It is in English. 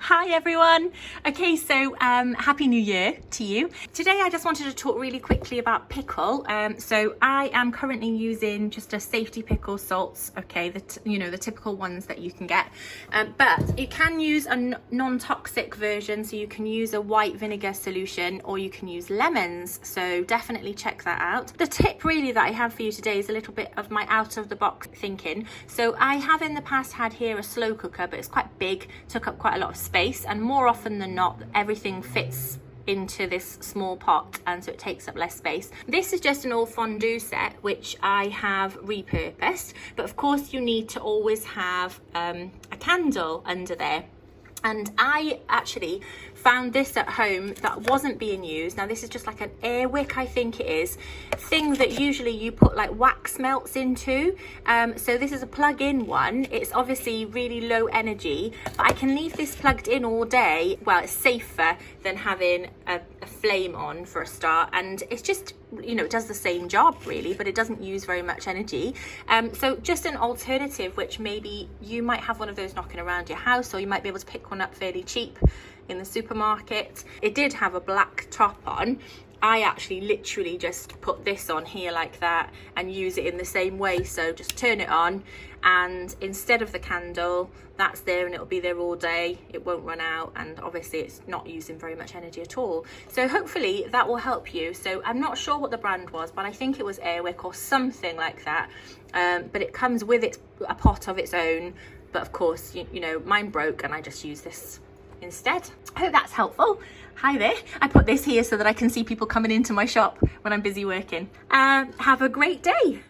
Hi everyone. Okay, so happy new year to you. Today I just wanted to talk really quickly about pickle. So I am currently using just a safety pickle salts, okay, the typical ones that you can get, but you can use a non-toxic version, so you can use a white vinegar solution or you can use lemons, so definitely check that out. The tip really that I have for you today is a little bit of my out of the box thinking. So I have in the past had here a slow cooker, but it's quite big, took up quite a lot of space, and more often than not everything fits into this small pot, and so it takes up less space. This is just an all fondue set which I have repurposed, but of course you need to always have a candle under there. And I actually found this at home that wasn't being used. Now this is just like an air wick, I think it is, thing that usually you put like wax melts into. So this is a plug-in one. It's obviously really low energy, but I can leave this plugged in all day. Well, it's safer than having a flame on for a start, and it's just, you know, it does the same job really, but it doesn't use very much energy. So just an alternative, which maybe you might have one of those knocking around your house, or you might be able to pick one up fairly cheap in the supermarket. It did have a black top on. I actually literally just put this on here like that and use it in the same way. So just turn it on, and instead of the candle, that's there and it'll be there all day. It won't run out, and obviously it's not using very much energy at all. So hopefully that will help you. So I'm not sure what the brand was, but I think it was Airwick or something like that. But it comes with a pot of its own. But of course, you know, mine broke and I just use this instead. I hope that's helpful. Hi there. I put this here so that I can see people coming into my shop when I'm busy working. Have a great day.